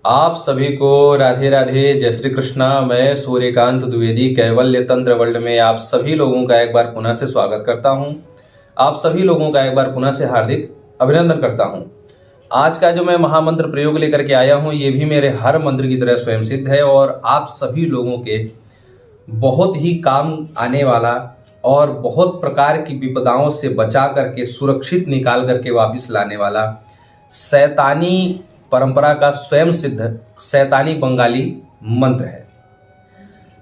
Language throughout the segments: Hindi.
आप सभी को राधे राधे, जय श्री कृष्णा। मैं सूर्यकांत द्विवेदी कैवल्य तंत्र वर्ल्ड में आप सभी लोगों का एक बार पुनः से स्वागत करता हूं। आप सभी लोगों का एक बार पुनः से हार्दिक अभिनंदन करता हूं। आज का जो मैं महामंत्र प्रयोग लेकर के आया हूं, ये भी मेरे हर मंत्र की तरह स्वयं सिद्ध है और आप सभी लोगों के बहुत ही काम आने वाला और बहुत प्रकार की विपदाओं से बचा करके सुरक्षित निकाल करके वापस लाने वाला शैतानी परंपरा का स्वयं सिद्ध शैतानी बंगाली मंत्र है।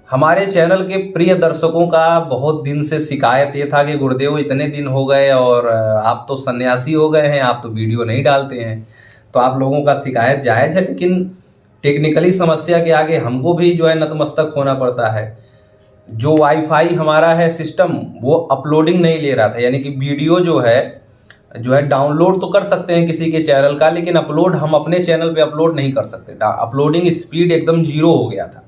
हमारे चैनल के प्रिय दर्शकों का बहुत दिन से शिकायत ये था कि गुरुदेव इतने दिन हो गए और आप तो सन्यासी हो गए हैं, आप तो वीडियो नहीं डालते हैं। तो आप लोगों का शिकायत जायज़ है, लेकिन टेक्निकली समस्या के आगे हमको भी जो है नतमस्तक होना पड़ता है। जो वाईफाई हमारा है सिस्टम, वो अपलोडिंग नहीं ले रहा था, यानी कि वीडियो जो है डाउनलोड तो कर सकते हैं किसी के चैनल का, लेकिन अपलोड हम अपने चैनल पे अपलोड नहीं कर सकते। अपलोडिंग स्पीड एकदम जीरो हो गया था,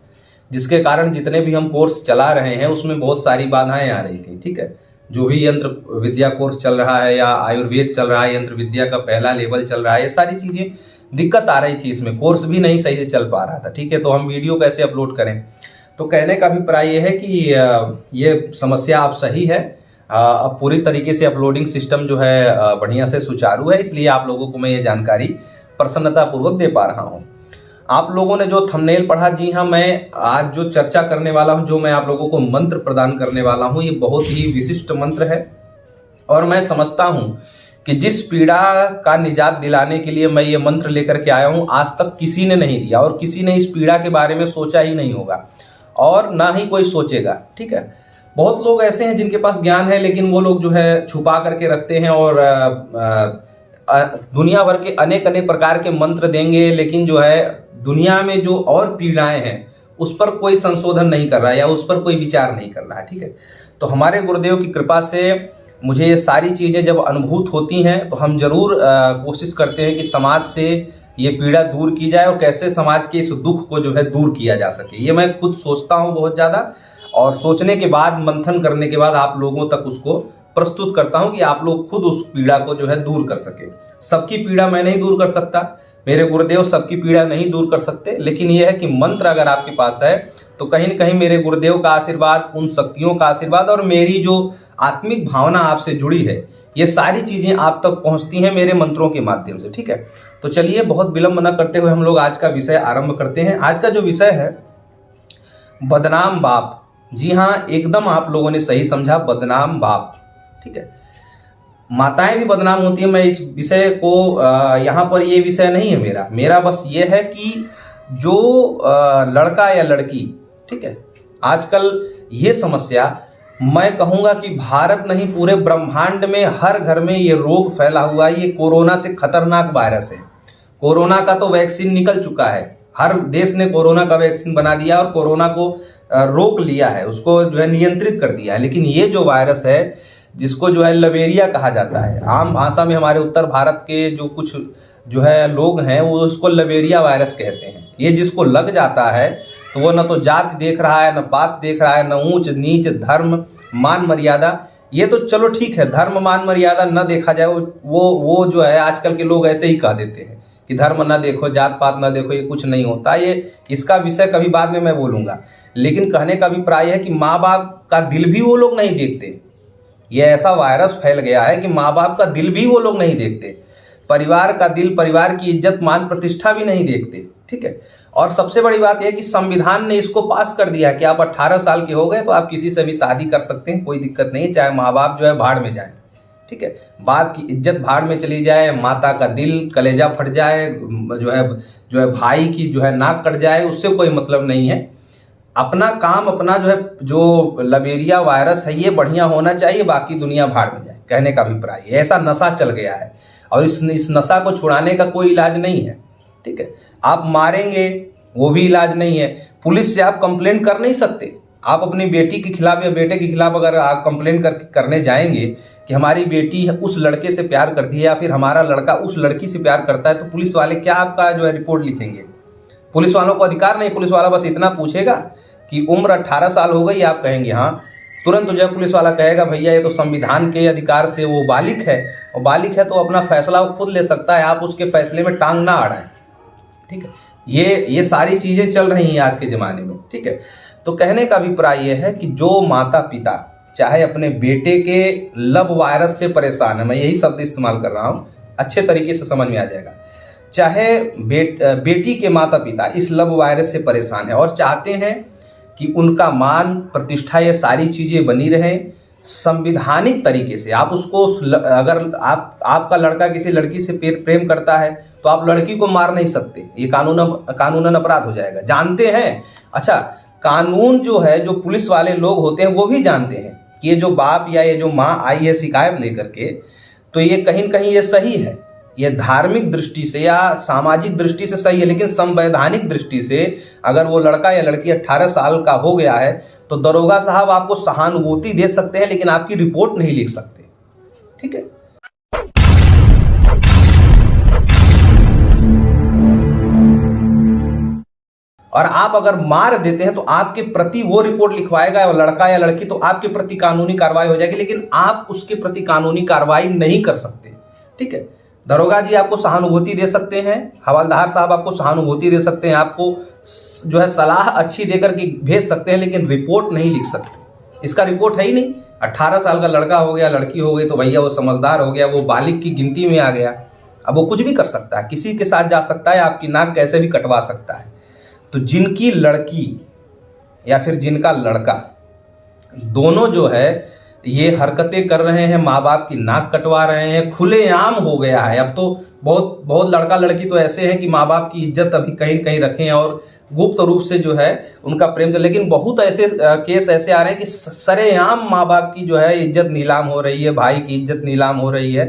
जिसके कारण जितने भी हम कोर्स चला रहे हैं उसमें बहुत सारी बाधाएं आ रही थी। ठीक है, जो भी यंत्र विद्या कोर्स चल रहा है या आयुर्वेद चल रहा है, यंत्र विद्या का पहला लेवल चल रहा है, ये सारी चीज़ें दिक्कत आ रही थी। इसमें कोर्स भी नहीं सही से चल पा रहा था। ठीक है, तो हम वीडियो कैसे अपलोड करें। तो कहने का अभिप्राय ये है कि ये समस्या आप सही है। अब पूरी तरीके से अपलोडिंग सिस्टम जो है बढ़िया से सुचारू है, इसलिए आप लोगों को मैं ये जानकारी प्रसन्नतापूर्वक दे पा रहा हूँ। आप लोगों ने जो थंबनेल पढ़ा, जी हाँ, मैं आज जो चर्चा करने वाला हूँ, जो मैं आप लोगों को मंत्र प्रदान करने वाला हूँ, ये बहुत ही विशिष्ट मंत्र है और मैं समझता हूँ कि जिस पीड़ा का निजात दिलाने के लिए मैं ये मंत्र लेकर के आया हूँ, आज तक किसी ने नहीं दिया और किसी ने इस पीड़ा के बारे में सोचा ही नहीं होगा और ना ही कोई सोचेगा। ठीक है, बहुत लोग ऐसे हैं जिनके पास ज्ञान है, लेकिन वो लोग जो है छुपा करके रखते हैं और दुनिया भर के अनेक अनेक प्रकार के मंत्र देंगे, लेकिन जो है दुनिया में जो और पीड़ाएं हैं उस पर कोई संशोधन नहीं कर रहा है या उस पर कोई विचार नहीं कर रहा है। ठीक है, तो हमारे गुरुदेव की कृपा से मुझे ये सारी चीज़ें जब अनुभूत होती हैं तो हम जरूर कोशिश करते हैं कि समाज से ये पीड़ा दूर की जाए और कैसे समाज के इस दुख को जो है दूर किया जा सके। ये मैं खुद सोचता हूँ बहुत ज़्यादा, और सोचने के बाद, मंथन करने के बाद आप लोगों तक उसको प्रस्तुत करता हूं कि आप लोग खुद उस पीड़ा को जो है दूर कर सके। सबकी पीड़ा मैं नहीं दूर कर सकता, मेरे गुरुदेव सबकी पीड़ा नहीं दूर कर सकते, लेकिन यह है कि मंत्र अगर आपके पास है तो कहीं न कहीं मेरे गुरुदेव का आशीर्वाद, उन शक्तियों का आशीर्वाद और मेरी जो आत्मिक भावना आपसे जुड़ी है, ये सारी चीज़ें आप तक पहुँचती हैं मेरे मंत्रों के माध्यम से। ठीक है, तो चलिए बहुत विलंब न करते हुए हम लोग आज का विषय आरंभ करते हैं। आज का जो विषय है, बदनाम बाप। जी हाँ, एकदम आप लोगों ने सही समझा, बदनाम बाप। ठीक है, माताएं भी बदनाम होती है। मैं इस विषय को यहाँ पर, ये विषय नहीं है मेरा बस ये है कि जो लड़का या लड़की, ठीक है, आजकल ये समस्या, मैं कहूँगा कि भारत नहीं पूरे ब्रह्मांड में हर घर में ये रोग फैला हुआ है। ये कोरोना से खतरनाक वायरस है। कोरोना का तो वैक्सीन निकल चुका है, हर देश ने कोरोना का वैक्सीन बना दिया और कोरोना को रोक लिया है, उसको जो है नियंत्रित कर दिया है। लेकिन ये जो वायरस है, जिसको जो है लवेरिया कहा जाता है, आम भाषा में हमारे उत्तर भारत के जो कुछ जो है लोग हैं वो उसको लवेरिया वायरस कहते हैं। ये जिसको लग जाता है तो वो न तो जाति देख रहा है, न पात देख रहा है, न ऊंच नीच, धर्म मान मर्यादा। ये तो चलो ठीक है, धर्म मान मर्यादा न देखा जाए, वो जो है आजकल के लोग ऐसे ही कह देते हैं कि धर्म ना देखो, जात पात ना देखो, ये कुछ नहीं होता। ये इसका विषय कभी बाद में मैं बोलूँगा, लेकिन कहने का अभिप्राय है कि माँ बाप का दिल भी वो लोग नहीं देखते। ये ऐसा वायरस फैल गया है कि माँ बाप का दिल भी वो लोग नहीं देखते, परिवार का दिल, परिवार की इज्जत मान प्रतिष्ठा भी नहीं देखते। ठीक है, और सबसे बड़ी बात यह है कि संविधान ने इसको पास कर दिया है कि आप 18 साल के हो गए तो आप किसी से भी शादी कर सकते हैं, कोई दिक्कत नहीं, चाहे माँ बाप जो है भाड़ में जाए। ठीक है, बाप की इज्जत भाड़ में चली जाए, माता का दिल, कलेजा फट जाए, जो है भाई की जो है नाक कट जाए, उससे कोई मतलब नहीं है। अपना काम, अपना जो लवेरिया वायरस है ये बढ़िया होना चाहिए, बाकी दुनिया भाड़ में जाए, कहने का अभिप्राय। ऐसा नशा चल गया है और इस नशा को छुड़ाने का कोई इलाज नहीं है। ठीक है, आप मारेंगे वो भी इलाज नहीं है, पुलिस से आप कंप्लेंट कर नहीं सकते। आप अपनी बेटी के खिलाफ या बेटे के खिलाफ अगर आप कंप्लेन करने जाएंगे कि हमारी बेटी उस लड़के से प्यार करती है या फिर हमारा लड़का उस लड़की से प्यार करता है, तो पुलिस वाले क्या आपका जो है रिपोर्ट लिखेंगे? पुलिस वालों को अधिकार नहीं, पुलिस वाला बस इतना पूछेगा कि उम्र 18 साल हो गई, आप कहेंगे हाँ, तुरंत जब पुलिस वाला कहेगा भैया ये तो संविधान के अधिकार से वो बालिग है, और बालिग है तो अपना फैसला वो खुद ले सकता है, आप उसके फैसले में टांग ना अड़ाएं। ठीक है, ये सारी चीजें चल रही हैं आज के जमाने में, ठीक है। तो कहने का अभिप्राय यह है कि जो माता पिता चाहे अपने बेटे के लव वायरस से परेशान है, मैं यही शब्द इस्तेमाल कर रहा हूं, अच्छे तरीके से समझ में आ जाएगा, चाहे बेटी के माता पिता इस लव वायरस से परेशान है और चाहते हैं कि उनका मान प्रतिष्ठा ये सारी चीजें बनी रहें संविधानिक तरीके से। आप उसको, अगर आपका लड़का किसी लड़की से प्रेम करता है तो आप लड़की को मार नहीं सकते, ये कानूनन अपराध हो जाएगा, जानते हैं। अच्छा, कानून जो है, जो पुलिस वाले लोग होते हैं वो भी जानते हैं कि ये जो बाप या ये जो माँ आई है शिकायत लेकर के, तो ये कहीं न कहीं ये सही है, ये धार्मिक दृष्टि से या सामाजिक दृष्टि से सही है, लेकिन संवैधानिक दृष्टि से अगर वो लड़का या लड़की 18 साल का हो गया है तो दरोगा साहब आपको सहानुभूति दे सकते हैं लेकिन आपकी रिपोर्ट नहीं लिख सकते, ठीक है। और आप अगर मार देते हैं तो आपके प्रति वो रिपोर्ट लिखवाएगा लड़का या लड़की, तो आपके प्रति कानूनी कार्रवाई हो जाएगी, लेकिन आप उसके प्रति कानूनी कार्रवाई नहीं कर सकते, ठीक है। दरोगा जी आपको सहानुभूति दे सकते हैं, हवलदार साहब आपको सहानुभूति दे सकते हैं, आपको जो है सलाह अच्छी देकर के भेज सकते हैं, लेकिन रिपोर्ट नहीं लिख सकते। इसका रिपोर्ट है ही नहीं। 18 साल का लड़का हो गया, लड़की हो गई तो भैया वो समझदार हो गया, वो बालिग की गिनती में आ गया, अब वो कुछ भी कर सकता है, किसी के साथ जा सकता है, आपकी नाक कैसे भी कटवा सकता है। तो जिनकी लड़की या फिर जिनका लड़का दोनों जो है ये हरकतें कर रहे हैं, माँ बाप की नाक कटवा रहे हैं, खुलेआम हो गया है। अब तो बहुत बहुत लड़का लड़की तो ऐसे हैं कि माँ बाप की इज्जत अभी कहीं कहीं रखें और गुप्त रूप से जो है उनका प्रेम चल, लेकिन बहुत ऐसे केस ऐसे आ रहे हैं कि सरेआम माँ बाप की जो है इज्जत नीलाम हो रही है, भाई की इज्जत नीलाम हो रही है,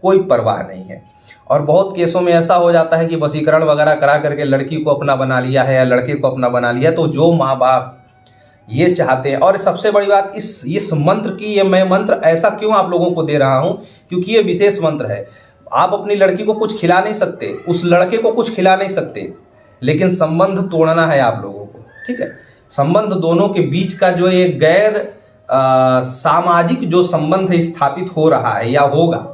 कोई परवाह नहीं है। और बहुत केसों में ऐसा हो जाता है कि वशीकरण वगैरह करा करके लड़की को अपना बना लिया है या लड़के को अपना बना लिया। तो जो माँ बाप ये चाहते हैं, और सबसे बड़ी बात इस मंत्र की, ये मैं मंत्र ऐसा क्यों आप लोगों को दे रहा हूं, क्योंकि ये विशेष मंत्र है। आप अपनी लड़की को कुछ खिला नहीं सकते, उस लड़के को कुछ खिला नहीं सकते, लेकिन संबंध तोड़ना है आप लोगों को, ठीक है। संबंध दोनों के बीच का जो ये गैर सामाजिक जो संबंध स्थापित हो रहा है या होगा,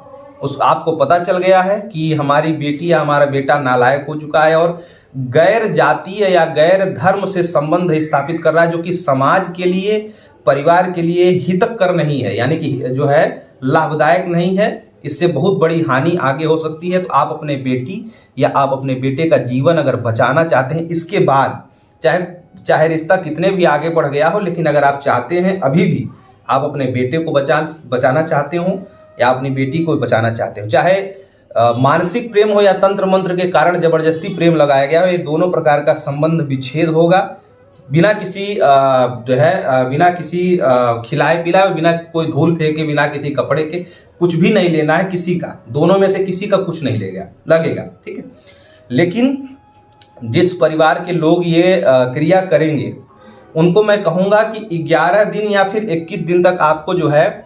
उस आपको पता चल गया है कि हमारी बेटी या हमारा बेटा नालायक हो चुका है और गैर जातीय या गैर धर्म से संबंध स्थापित कर रहा है, जो कि समाज के लिए, परिवार के लिए हितकर नहीं है, यानी कि जो है लाभदायक नहीं है। इससे बहुत बड़ी हानि आगे हो सकती है। तो आप अपने बेटी या आप अपने बेटे का जीवन अगर बचाना चाहते हैं, इसके बाद चाहे रिश्ता कितने भी आगे बढ़ गया हो, लेकिन अगर आप चाहते हैं अभी भी आप अपने बेटे को बचाना चाहते हो या अपनी बेटी को बचाना चाहते हो, चाहे मानसिक प्रेम हो या तंत्र मंत्र के कारण जबरदस्ती प्रेम लगाया गया हो, ये दोनों प्रकार का संबंध विच्छेद होगा बिना किसी बिना किसी खिलाए पिलाए, बिना कोई धूल फेंके, बिना किसी कपड़े के, कुछ भी नहीं लेना है किसी का, दोनों में से किसी का कुछ नहीं लगेगा, ठीक है। लेकिन जिस परिवार के लोग ये क्रिया करेंगे उनको मैं कहूँगा कि 11 दिन या फिर 21 दिन तक आपको जो है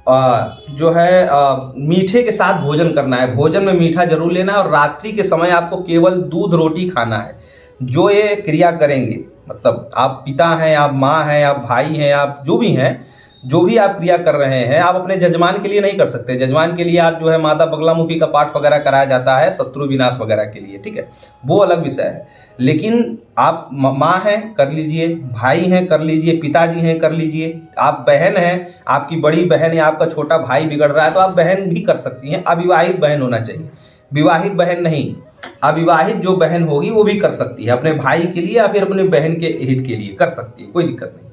मीठे के साथ भोजन करना है। भोजन में मीठा जरूर लेना है और रात्रि के समय आपको केवल दूध रोटी खाना है। जो ये क्रिया करेंगे, मतलब आप पिता हैं, आप माँ हैं, आप भाई हैं, आप जो भी हैं, जो भी आप क्रिया कर रहे हैं, आप अपने जजमान के लिए नहीं कर सकते। जजमान के लिए आप जो है माता बगलामुखी का पाठ वगैरह कराया जाता है शत्रु विनाश वगैरह के लिए, ठीक है, वो अलग विषय है। लेकिन आप माँ हैं कर लीजिए, भाई हैं कर लीजिए, पिताजी हैं कर लीजिए, आप बहन हैं, आपकी बड़ी बहन या आपका छोटा भाई बिगड़ रहा है तो आप बहन भी कर सकती हैं। अविवाहित बहन होना चाहिए, विवाहित बहन नहीं। अविवाहित जो बहन होगी वो भी कर सकती है, अपने भाई के लिए या फिर अपने बहन के हित के लिए कर सकती है, कोई दिक्कत नहीं।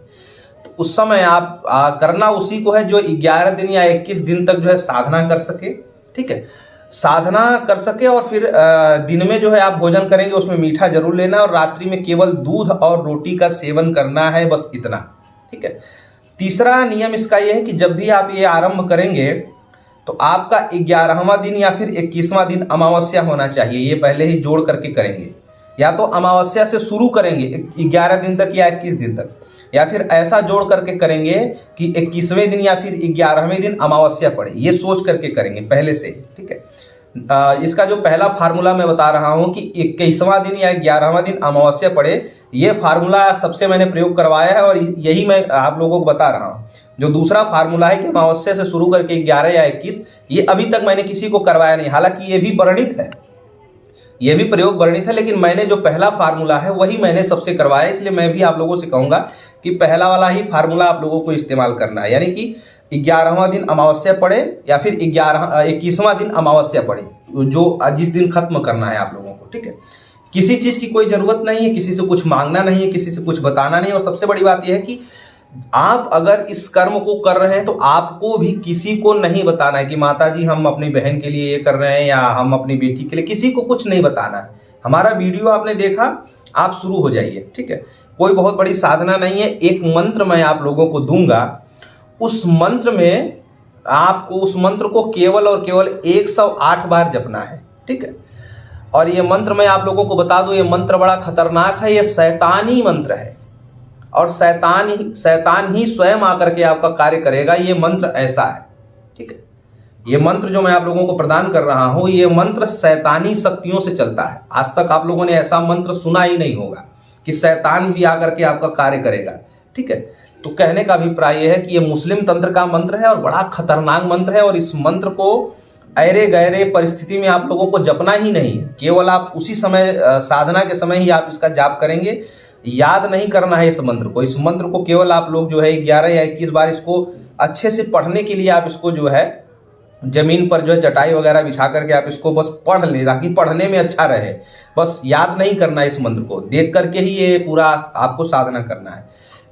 तो उस समय आप करना उसी को है जो 11 दिन या 21 दिन तक जो है साधना कर सके, ठीक है, साधना कर सके। और फिर दिन में जो है आप भोजन करेंगे उसमें मीठा जरूर लेना और रात्रि में केवल दूध और रोटी का सेवन करना है, बस इतना, ठीक है। तीसरा नियम इसका यह है कि जब भी आप ये आरंभ करेंगे तो आपका 11वां दिन या फिर 21वां दिन अमावस्या होना चाहिए। ये पहले ही जोड़ करके करेंगे, या तो अमावस्या से शुरू करेंगे 11 दिन तक या 21 दिन तक, या फिर ऐसा जोड़ करके करेंगे कि 21वें दिन या फिर 11वें दिन अमावस्या पड़े, ये सोच करके करेंगे पहले से, ठीक है। इसका जो पहला फार्मूला मैं बता रहा हूं कि 21वां दिन या 11वां दिन अमावस्या पड़े, ये फार्मूला सबसे मैंने प्रयोग करवाया है और यही मैं आप लोगों को बता रहा हूं। जो दूसरा फार्मूला है कि अमावस्या से शुरू करके 11 या 21, ये अभी तक मैंने किसी को करवाया नहीं, हालांकि ये भी वर्णित है, ये भी प्रयोग वर्णित है, लेकिन मैंने जो पहला फार्मूला है वही मैंने सबसे करवाया, इसलिए मैं भी आप लोगों से कहूंगा कि पहला वाला ही फार्मूला आप लोगों को इस्तेमाल करना है। यानी कि 11वां दिन अमावस्या पड़े या फिर 21वां दिन अमावस्या पड़े, जो जिस दिन खत्म करना है आप लोगों को, ठीक है। किसी चीज की कोई जरूरत नहीं है, किसी से कुछ मांगना नहीं है, किसी से कुछ बताना नहीं है। और सबसे बड़ी बात यह है कि आप अगर इस कर्म को कर रहे हैं तो आपको भी किसी को नहीं बताना है कि माता जी हम अपनी बहन के लिए ये कर रहे हैं या हम अपनी बेटी के लिए, किसी को कुछ नहीं बताना है। हमारा वीडियो आपने देखा, आप शुरू हो जाइए, ठीक है। कोई बहुत बड़ी साधना नहीं है। एक मंत्र मैं आप लोगों को दूंगा, उस मंत्र में आपको उस मंत्र को केवल और केवल 108 बार जपना है, ठीक है। और ये मंत्र मैं आप लोगों को बता दूं, ये मंत्र बड़ा खतरनाक है, ये शैतानी मंत्र है और शैतान ही स्वयं आकर के आपका कार्य करेगा। ये मंत्र ऐसा है, ठीक है। ये मंत्र जो मैं आप लोगों को प्रदान कर रहा हूं, ये मंत्र शैतानी शक्तियों से चलता है। आज तक आप लोगों ने ऐसा मंत्र सुना ही नहीं होगा कि शैतान भी आकर के आपका कार्य करेगा, ठीक है। तो कहने का अभिप्राय यह है कि ये मुस्लिम तंत्र का मंत्र है और बड़ा खतरनाक मंत्र है। और इस मंत्र को अरे गहरे परिस्थिति में आप लोगों को जपना ही नहीं है, केवल आप उसी समय साधना के समय ही आप इसका जाप करेंगे। याद नहीं करना है इस मंत्र को। इस मंत्र को केवल आप लोग जो है 11 या 21 बार इसको अच्छे से पढ़ने के लिए आप इसको जो है जमीन पर जो है चटाई वगैरह बिछा करके आप इसको बस पढ़ लें, ताकि पढ़ने में अच्छा रहे। बस याद नहीं करना है इस मंत्र को, देख करके ही ये पूरा आपको साधना करना है।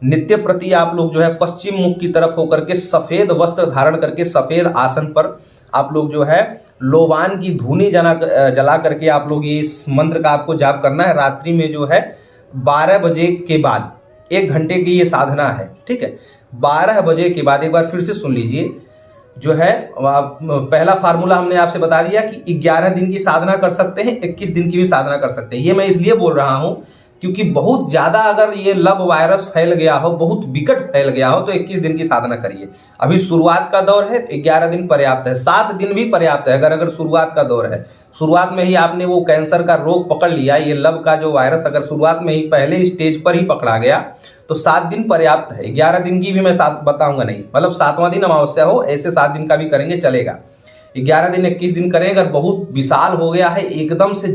नित्य प्रति आप लोग जो है पश्चिम मुख की तरफ होकर के सफेद वस्त्र धारण करके सफेद आसन पर आप लोग जो है लोबान की धूनी जला करके आप लोग ये इस मंत्र का आपको जाप करना है। रात्रि में जो है 12 बजे के बाद, 1 घंटे की ये साधना है, ठीक है। 12 बजे के बाद एक बार फिर से सुन लीजिए, जो है पहला फार्मूला हमने आपसे बता दिया कि 11 दिन की साधना कर सकते हैं, 21 दिन की भी साधना कर सकते हैं। ये मैं इसलिए बोल रहा हूं क्योंकि बहुत ज्यादा अगर ये लब वायरस फैल गया हो, बहुत विकट फैल गया हो, तो 21 दिन की साधना करिए। अभी शुरुआत का दौर है, 11 दिन पर्याप्त है, 7 दिन भी पर्याप्त है। अगर शुरुआत का दौर है, शुरुआत में ही आपने वो कैंसर का रोग पकड़ लिया, ये लब का जो वायरस अगर शुरुआत में ही पहले स्टेज पर ही पकड़ा गया तो 7 दिन पर्याप्त है। 11 दिन की भी मैं बताऊंगा नहीं, मतलब 7वां दिन अमावस्या हो, ऐसे 7 दिन का भी करेंगे चलेगा। 11 दिन 21 दिन करें। अगर बहुत विशाल हो गया है एकदम से,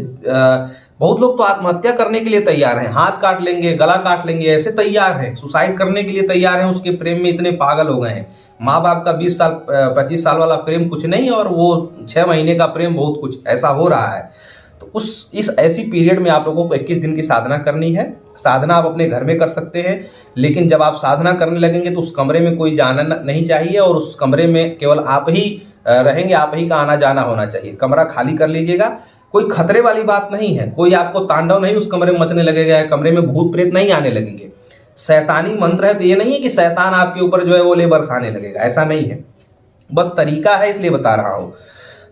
बहुत लोग तो आत्महत्या करने के लिए तैयार हैं, हाथ काट लेंगे, गला काट लेंगे, ऐसे तैयार हैं, सुसाइड करने के लिए तैयार हैं, उसके प्रेम में इतने पागल हो गए हैं। माँ बाप का 20 साल 25 साल वाला प्रेम कुछ नहीं, और वो 6 महीने का प्रेम बहुत कुछ, ऐसा हो रहा है। तो इस ऐसी पीरियड में आप लोगों को 21 दिन की साधना करनी है। साधना आप अपने घर में कर सकते हैं, लेकिन जब आप साधना करने लगेंगे तो उस कमरे में कोई जाना नहीं चाहिए, और उस कमरे में केवल आप ही रहेंगे, आप ही का आना जाना होना चाहिए। कमरा खाली कर लीजिएगा। कोई खतरे वाली बात नहीं है, कोई आपको तांडव नहीं उस कमरे में मचने लगेगा, कमरे में भूत प्रेत नहीं आने लगेंगे। शैतानी मंत्र है तो ये नहीं है कि शैतान आपके ऊपर जो है वो ले बरसाने लगेगा, ऐसा नहीं है। बस तरीका है इसलिए बता रहा हूं।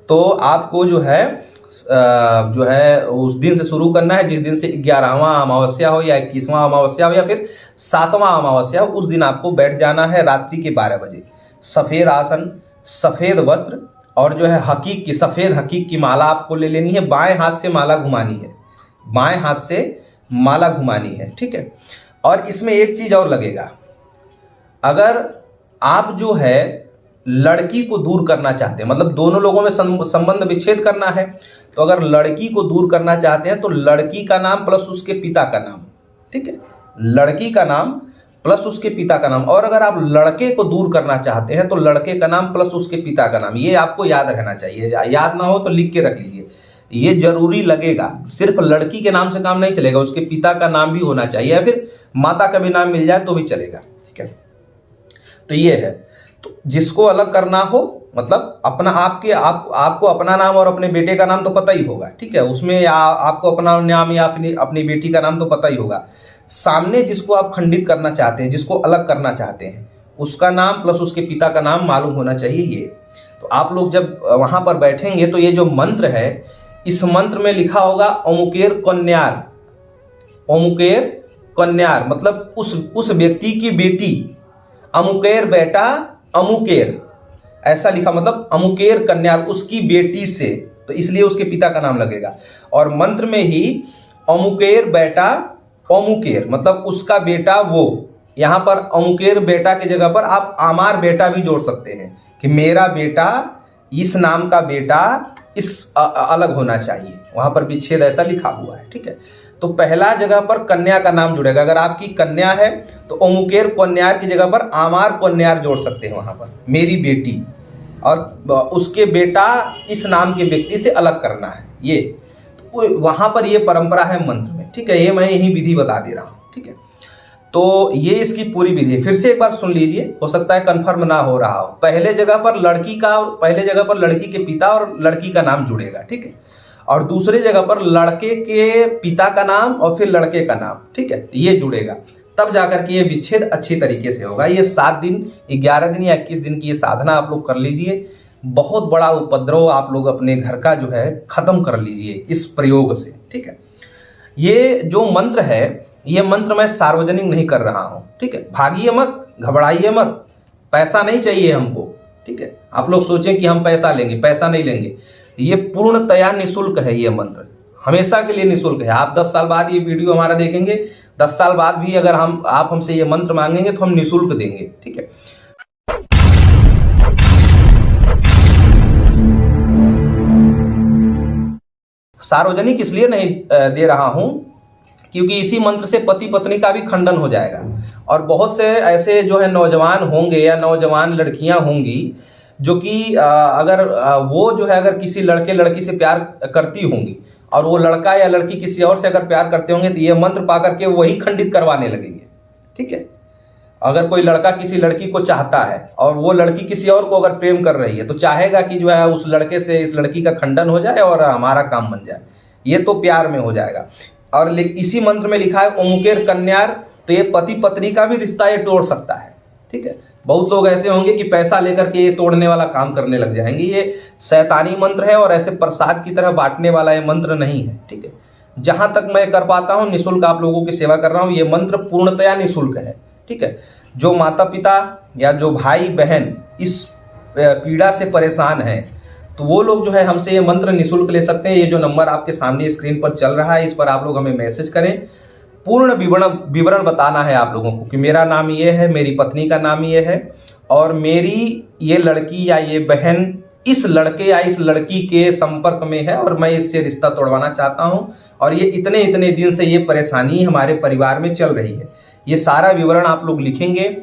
तो आपको जो है उस दिन से शुरू करना है, जिस दिन से 11वां अमावस्या हो या 21वां अमावस्या हो या फिर 7वां अमावस्या हो, उस दिन आपको बैठ जाना है रात्रि के 12 बजे। सफेद आसन, सफेद वस्त्र और जो है सफेद हकीक की माला आपको ले लेनी है। बाएं हाथ से माला घुमानी है, बाएं हाथ से माला घुमानी है, ठीक है। और इसमें एक चीज और लगेगा, अगर आप जो है लड़की को दूर करना चाहते हैं, मतलब दोनों लोगों में संबंध विच्छेद करना है, तो अगर लड़की को दूर करना चाहते हैं तो लड़की का नाम प्लस उसके पिता का नाम, ठीक है, लड़की का नाम प्लस उसके पिता का नाम। और अगर आप लड़के को दूर करना चाहते हैं तो लड़के का नाम प्लस उसके पिता का नाम। ये आपको याद रहना चाहिए, याद ना हो तो लिख के रख लीजिए, ये जरूरी लगेगा। सिर्फ लड़की के नाम से काम नहीं चलेगा, उसके पिता का नाम भी होना चाहिए, या फिर माता का भी नाम मिल जाए तो भी चलेगा, ठीक है। तो ये है, तो जिसको अलग करना हो, मतलब अपना आपको अपना नाम और अपने बेटे का नाम तो पता ही होगा, ठीक है, उसमें आपको अपना नाम या अपनी बेटी का नाम तो पता ही होगा। सामने जिसको आप खंडित करना चाहते हैं, जिसको अलग करना चाहते हैं, उसका नाम प्लस उसके पिता का नाम मालूम होना चाहिए। ये तो आप लोग जब वहां पर बैठेंगे तो ये जो मंत्र है, इस मंत्र में लिखा होगा अमुकेर कन्यार, अमुकेर कन्यार मतलब उस व्यक्ति की बेटी, अमुकेर बेटा अमुकेर, ऐसा लिखा, मतलब अमुकेर कन्यार उसकी बेटी से, तो इसलिए उसके पिता का नाम लगेगा। और मंत्र में ही अमुकेर बेटा अमुकेर मतलब उसका बेटा वो, यहां पर अमुकेर बेटा की जगह पर आप आमार बेटा भी जोड़ सकते हैं कि मेरा बेटा, इस नाम का बेटा अलग होना चाहिए, वहां पर विच्छेद ऐसा लिखा हुआ है, ठीक है। तो पहला जगह पर कन्या का नाम जुड़ेगा। अगर आपकी कन्या है तो ओमुकेर कन्यार की जगह पर आमार कन्यार जोड़ सकते हैं वहां पर, मेरी बेटी, और उसके बेटा इस नाम के व्यक्ति से अलग करना है, ये तो वहां पर ये परंपरा है मंत्र में, ठीक है। ये मैं यही विधि बता दे रहा हूं, ठीक है। तो ये इसकी पूरी विधि है, फिर से एक बार सुन लीजिए, हो सकता है कंफर्म ना हो रहा हो। पहले जगह पर लड़की के पिता और लड़की का नाम जुड़ेगा, ठीक है। और दूसरी जगह पर लड़के के पिता का नाम और फिर लड़के का नाम, ठीक है, ये जुड़ेगा, तब जाकर के ये विच्छेद अच्छी तरीके से होगा। ये 7 दिन, 11 दिन या 21 दिन की ये साधना आप लोग कर लीजिए। बहुत बड़ा उपद्रव आप लोग अपने घर का जो है खत्म कर लीजिए इस प्रयोग से, ठीक है। ये जो मंत्र है, ये मंत्र मैं सार्वजनिक नहीं कर रहा हूं, ठीक है। भागिए मत, घबराइए मत, पैसा नहीं चाहिए हमको, ठीक है। आप लोग सोचें कि हम पैसा लेंगे, पैसा नहीं लेंगे। ये पूर्णतया निःशुल्क है, ये मंत्र हमेशा के लिए निःशुल्क है। आप 10 साल बाद ये वीडियो हमारा देखेंगे, 10 साल बाद भी अगर आप हमसे ये मंत्र मांगेंगे तो हम निःशुल्क देंगे, ठीक है। सार्वजनिक इसलिए नहीं दे रहा हूं क्योंकि इसी मंत्र से पति पत्नी का भी खंडन हो जाएगा, और बहुत से ऐसे जो है नौजवान होंगे या नौजवान लड़कियां होंगी जो कि वो जो है अगर किसी लड़के लड़की से प्यार करती होंगी और वो लड़का या लड़की किसी और से अगर प्यार करते होंगे तो ये मंत्र पा करके वही खंडित करवाने लगेंगे, ठीक है। अगर कोई लड़का किसी लड़की को चाहता है और वो लड़की किसी और को अगर प्रेम कर रही है तो चाहेगा कि जो है उस लड़के से इस लड़की का खंडन हो जाए और हमारा काम बन जाए, ये तो प्यार में हो जाएगा। और इसी मंत्र में लिखा है ओमुकेर कन्यार, तो ये पति पत्नी का भी रिश्ता ये तोड़ सकता है, ठीक है। बहुत लोग ऐसे होंगे कि पैसा लेकर के ये तोड़ने वाला काम करने लग जाएंगे। ये शैतानी मंत्र है और ऐसे प्रसाद की तरह बांटने वाला ये मंत्र नहीं है, ठीक है। जहां तक मैं कर पाता हूं निःशुल्क आप लोगों की सेवा कर रहा हूं। ये मंत्र पूर्णतया निःशुल्क है, ठीक है। जो माता पिता या जो भाई बहन इस पीड़ा से परेशान हैं तो वो लोग जो है हमसे ये मंत्र निःशुल्क ले सकते हैं। ये जो नंबर आपके सामने स्क्रीन पर चल रहा है, इस पर आप लोग हमें मैसेज करें। पूर्ण विवरण बताना है आप लोगों को कि मेरा नाम ये है, मेरी पत्नी का नाम ये है और मेरी ये लड़की या ये बहन इस लड़के या इस लड़की के संपर्क में है और मैं इससे रिश्ता तोड़वाना चाहता हूं और ये इतने इतने दिन से ये परेशानी हमारे परिवार में चल रही है। ये सारा विवरण आप लोग लिखेंगे।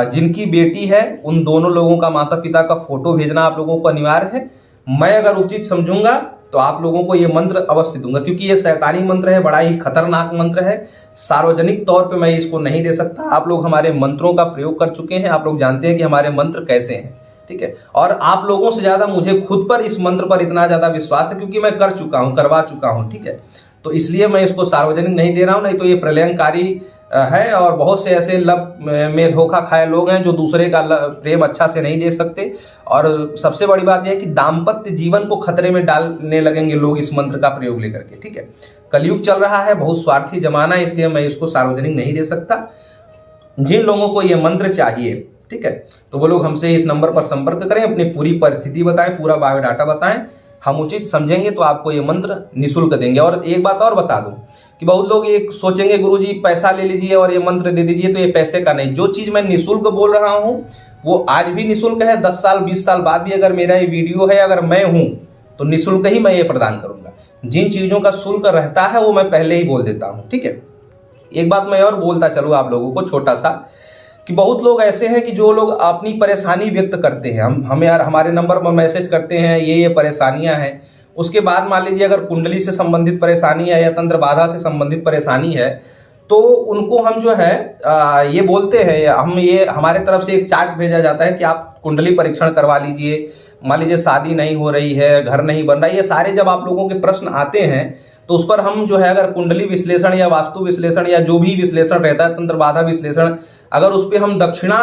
जिनकी बेटी है उन दोनों लोगों का माता पिता का फोटो भेजना आप लोगों को अनिवार्य है। मैं अगर उचित समझूंगा तो आप लोगों को ये मंत्र अवश्य दूंगा, क्योंकि ये शैतानी मंत्र है, बड़ा ही खतरनाक मंत्र है। सार्वजनिक तौर पे मैं इसको नहीं दे सकता। आप लोग हमारे मंत्रों का प्रयोग कर चुके हैं, आप लोग जानते हैं कि हमारे मंत्र कैसे हैं, ठीक है। और आप लोगों से ज्यादा मुझे खुद पर इस मंत्र पर इतना ज्यादा विश्वास है क्योंकि मैं कर चुका हूं, करवा चुका हूं, ठीक है। तो इसलिए मैं इसको सार्वजनिक नहीं दे रहा हूं, नहीं तो ये प्रलयंकारी है। और बहुत से ऐसे लव में धोखा खाए लोग हैं जो दूसरे का प्रेम अच्छा से नहीं दे सकते। और सबसे बड़ी बात यह है कि दाम्पत्य जीवन को खतरे में डालने लगेंगे लोग इस मंत्र का प्रयोग लेकर के, ठीक है। कलयुग चल रहा है, बहुत स्वार्थी जमाना है, इसलिए मैं इसको सार्वजनिक नहीं दे सकता। जिन लोगों को ये मंत्र चाहिए, ठीक है, तो वो लोग हमसे इस नंबर पर संपर्क करें, अपनी पूरी परिस्थिति बताएं, पूरा बायोडाटा बताएं। हम उचित समझेंगे तो आपको ये मंत्र निःशुल्क देंगे। और एक बात और बता दूं कि बहुत लोग ये सोचेंगे गुरुजी पैसा ले लीजिए और ये मंत्र दे दीजिए, तो ये पैसे का नहीं। जो चीज मैं निःशुल्क बोल रहा हूं वो आज भी निःशुल्क है। 10 साल 20 साल बाद भी अगर मेरा ये वीडियो है, अगर मैं हूं तो निःशुल्क ही मैं ये प्रदान करूंगा। जिन चीजों का शुल्क रहता है वो मैं पहले ही बोल देता हूं, ठीक है। एक बात मैं और बोलता चलूँ आप लोगों को छोटा सा, कि बहुत लोग ऐसे हैं कि जो लोग अपनी परेशानी व्यक्त करते हैं, हमें यार हमारे नंबर पर मैसेज करते हैं ये परेशानियां हैं। उसके बाद मान लीजिए अगर कुंडली से संबंधित परेशानी है या तंत्र बाधा से संबंधित परेशानी है तो उनको हम जो है ये बोलते हैं, ये हमारे तरफ से एक चार्ट भेजा जाता है कि आप कुंडली परीक्षण करवा लीजिए। मान लीजिए शादी नहीं हो रही है, घर नहीं बन रहा है, ये सारे जब आप लोगों के प्रश्न आते हैं तो उस पर हम जो है अगर कुंडली विश्लेषण या वास्तु विश्लेषण या जो भी विश्लेषण रहता है, तंत्र बाधा विश्लेषण, अगर उस पर हम दक्षिणा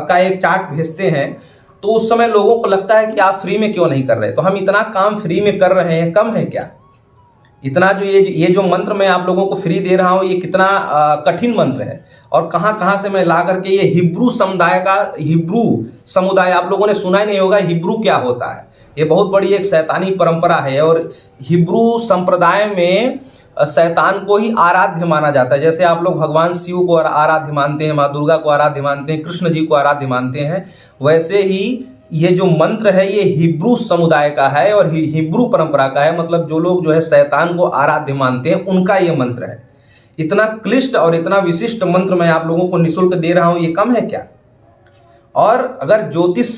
का एक चार्ट भेजते हैं तो उस समय लोगों को लगता है कि आप फ्री में क्यों नहीं कर रहे। तो हम इतना काम फ्री में कर रहे हैं, कम है क्या? इतना जो ये जो मंत्र मैं आप लोगों को फ्री दे रहा हूं ये कितना कठिन मंत्र है। और कहां से मैं ला करके ये हिब्रू समुदाय आप लोगों ने सुना ही नहीं होगा। हिब्रू क्या होता है? ये बहुत बड़ी एक शैतानी परंपरा है और हिब्रू संप्रदाय में शैतान को ही आराध्य माना जाता है। जैसे आप लोग भगवान शिव को आराध्य मानते हैं, माँ दुर्गा को आराध्य मानते हैं, कृष्ण जी को आराध्य मानते हैं, वैसे ही ये जो मंत्र है ये हिब्रू समुदाय का है और हिब्रू परंपरा का है, मतलब जो लोग जो है शैतान को आराध्य मानते हैं उनका ये मंत्र है। इतना क्लिष्ट और इतना विशिष्ट मंत्र मैं आप लोगों को निःशुल्क दे रहा हूं, ये कम है क्या? और अगर ज्योतिष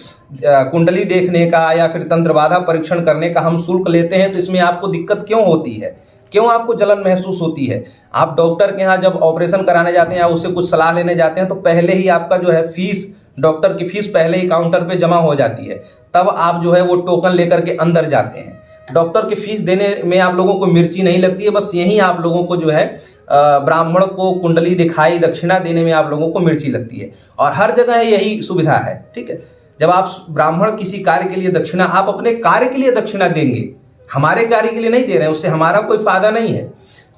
कुंडली देखने का या फिर तंत्र बाधा परीक्षण करने का हम शुल्क लेते हैं तो इसमें आपको दिक्कत क्यों होती है? क्यों आपको जलन महसूस होती है? आप डॉक्टर के यहाँ जब ऑपरेशन कराने जाते हैं या उससे कुछ सलाह लेने जाते हैं तो पहले ही आपका जो है फीस, डॉक्टर की फीस पहले ही काउंटर पे जमा हो जाती है, तब आप जो है वो टोकन लेकर के अंदर जाते हैं। डॉक्टर की फीस देने में आप लोगों को मिर्ची नहीं लगती है, बस यही आप लोगों को जो है ब्राह्मण को कुंडली दिखाई दक्षिणा देने में आप लोगों को मिर्ची लगती है। और हर जगह यही सुविधा है, ठीक है। जब आप ब्राह्मण किसी कार्य के लिए दक्षिणा, आप अपने कार्य के लिए दक्षिणा देंगे, हमारे कार्य के लिए नहीं दे रहे हैं, उससे हमारा कोई फायदा नहीं है।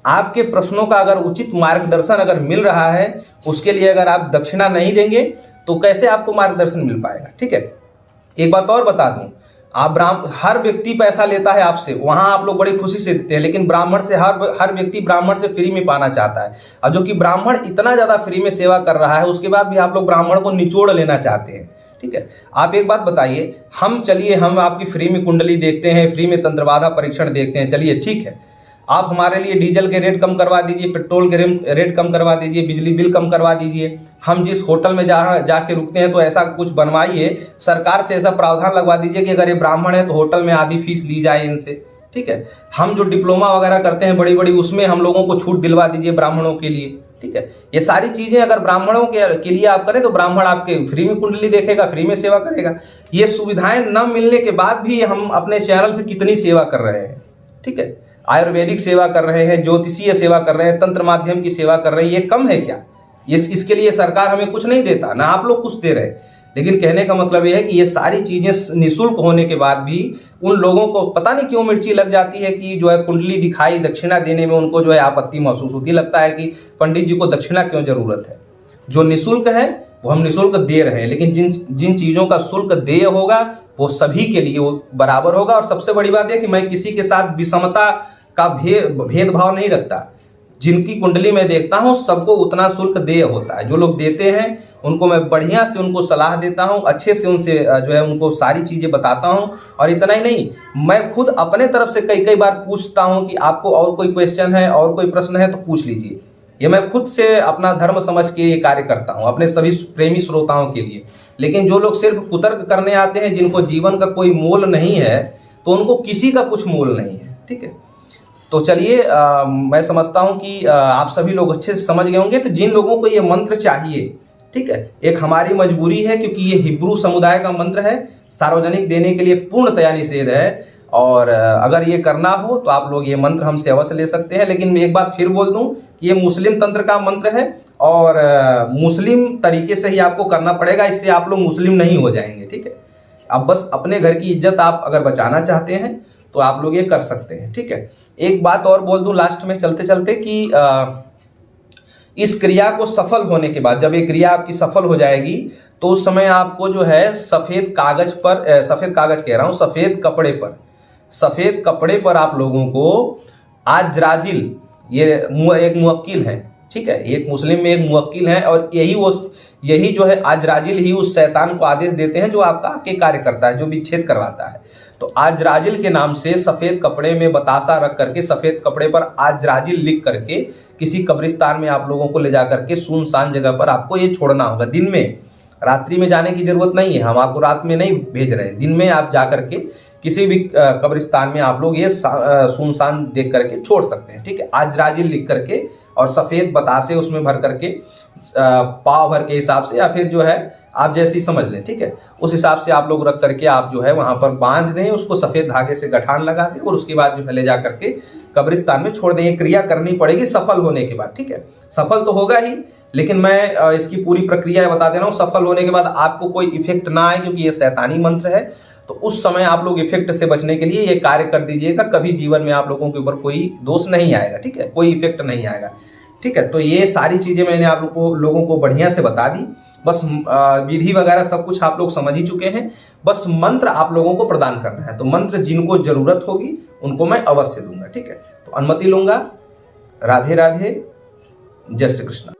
आपके प्रश्नों का अगर उचित मार्गदर्शन अगर मिल रहा है, उसके लिए अगर आप दक्षिणा नहीं देंगे तो कैसे आपको मार्गदर्शन मिल पाएगा, ठीक है। एक बात और बता दूं, आप हर व्यक्ति पैसा लेता है आपसे, वहां आप लोग बड़ी खुशी से देते हैं, लेकिन ब्राह्मण से हर व्यक्ति ब्राह्मण से फ्री में पाना चाहता है। और जो कि ब्राह्मण इतना ज्यादा फ्री में सेवा कर रहा है, उसके बाद भी आप लोग ब्राह्मण को निचोड़ लेना चाहते हैं, ठीक है। आप एक बात बताइए, हम आपकी फ्री में कुंडली देखते हैं, फ्री में तंत्रबाधा परीक्षण देखते हैं, चलिए ठीक है। आप हमारे लिए डीजल के रेट कम करवा दीजिए, पेट्रोल के रेट कम करवा दीजिए, बिजली बिल कम करवा दीजिए। हम जिस होटल में जाके रुकते हैं तो ऐसा कुछ बनवाइए, सरकार से ऐसा प्रावधान लगवा दीजिए कि अगर ये ब्राह्मण है तो होटल में आधी फीस ली जाए इनसे, ठीक है। हम जो डिप्लोमा वगैरह करते हैं बड़ी बड़ी, उसमें हम लोगों को छूट दिलवा दीजिए ब्राह्मणों के लिए, ठीक है। ये सारी चीजें अगर ब्राह्मणों के लिए आप करें तो ब्राह्मण आपके फ्री में कुंडली देखेगा, फ्री में सेवा करेगा। ये सुविधाएं न मिलने के बाद भी हम अपने चैनल से कितनी सेवा कर रहे हैं, ठीक है। आयुर्वेदिक सेवा कर रहे हैं, ज्योतिषीय सेवा कर रहे हैं, तंत्र माध्यम की सेवा कर रहे हैं, ये कम है क्या? इसके लिए सरकार हमें कुछ नहीं देता, ना आप लोग कुछ दे रहे। लेकिन कहने का मतलब यह है कि ये सारी चीजें निःशुल्क होने के बाद भी उन लोगों को पता नहीं क्यों मिर्ची लग जाती है कि जो है कुंडली दिखाई दक्षिणा देने में उनको जो है आपत्ति महसूस होती, लगता है कि पंडित जी को दक्षिणा क्यों जरूरत है। जो निःशुल्क है वो हम निःशुल्क दे रहे हैं, लेकिन जिन चीजों का शुल्क देय होगा वो सभी के लिए वो बराबर होगा। और सबसे बड़ी बात है कि मैं किसी के साथ विषमता का भेदभाव नहीं रखता। जिनकी कुंडली में देखता हूं सबको उतना शुल्क देय होता है। जो लोग देते हैं उनको मैं बढ़िया से उनको सलाह देता हूं, अच्छे से उनसे जो है उनको सारी चीजें बताता हूं। और इतना ही नहीं, मैं खुद अपने तरफ से कई बार पूछता हूं कि आपको और कोई क्वेश्चन है, और कोई प्रश्न है तो पूछ लीजिए। ये मैं खुद से अपना धर्म समझ के ये कार्य करता हूं अपने सभी प्रेमी श्रोताओं के लिए। लेकिन जो लोग सिर्फ कुतर्क करने आते हैं, जिनको जीवन का कोई मोल नहीं है, तो उनको किसी का कुछ मोल नहीं है, ठीक है। तो चलिए, मैं समझता हूं कि आप सभी लोग अच्छे से समझ गए होंगे। तो जिन लोगों को ये मंत्र चाहिए, ठीक है, एक हमारी मजबूरी है क्योंकि ये हिब्रू समुदाय का मंत्र है, सार्वजनिक देने के लिए पूर्णतया निषेध है। और अगर ये करना हो तो आप लोग ये मंत्र हमसे अवश्य ले सकते हैं। लेकिन मैं एक बात फिर बोल दूं कि ये मुस्लिम तंत्र का मंत्र है और मुस्लिम तरीके से ही आपको करना पड़ेगा, इससे आप लोग मुस्लिम नहीं हो जाएंगे, ठीक है। अब बस अपने घर की इज्जत आप अगर बचाना चाहते हैं तो आप लोग ये कर सकते हैं, ठीक है। एक बात और बोल दूं लास्ट में चलते चलते कि इस क्रिया को सफल होने के बाद, जब ये क्रिया आपकी सफल हो जाएगी तो उस समय आपको जो है सफेद कागज कह रहा हूं, सफेद कपड़े पर आप लोगों को आजराजिल, ये एक मुवक्किल है, ठीक है, एक मुस्लिम में एक मुवक्किल है, और यही जो है आजराजिल ही उस शैतान को आदेश देते हैं जो आपका आके कार्य करता है, जो विच्छेद करवाता है। तो आजराजिल के नाम से सफेद कपड़े में बतासा रख करके, सफेद कपड़े पर आजराजिल लिख करके किसी कब्रिस्तान में आप लोगों को ले जा करके सुनसान जगह पर आपको ये छोड़ना होगा। दिन में, रात्रि में जाने की जरूरत नहीं है, हम आपको रात में नहीं भेज रहे हैं, दिन में आप जा करके किसी भी कब्रिस्तान में आप लोग ये सुनसान देख करके छोड़ सकते हैं, ठीक है। आजराजिल लिख करके और सफेद बतासे उसमें भर करके, पाव भर के हिसाब से, या फिर जो है आप जैसी समझ लें, ठीक है, उस हिसाब से आप लोग रख करके आप जो है वहां पर बांध दें, उसको सफेद धागे से गठान लगा दें और उसके बाद जो है ले जा करके कब्रिस्तान में छोड़ दें। ये क्रिया करनी पड़ेगी सफल होने के बाद, ठीक है। सफल तो होगा ही, लेकिन मैं इसकी पूरी प्रक्रिया बता दे रहा हूँ। सफल होने के बाद आपको कोई इफेक्ट ना आए, क्योंकि ये शैतानी मंत्र है, तो उस समय आप लोग इफेक्ट से बचने के लिए ये कार्य कर दीजिएगा। कभी जीवन में आप लोगों के ऊपर कोई दोष नहीं आएगा, ठीक है, कोई इफेक्ट नहीं आएगा, ठीक है। तो ये सारी चीजें मैंने आप लोगों को बढ़िया से बता दी। बस विधि वगैरह सब कुछ आप लोग समझ ही चुके हैं, बस मंत्र आप लोगों को प्रदान करना है। तो मंत्र जिनको जरूरत होगी उनको मैं अवश्य दूंगा, ठीक है। तो अनुमति लूंगा। राधे राधे, जय श्री कृष्ण।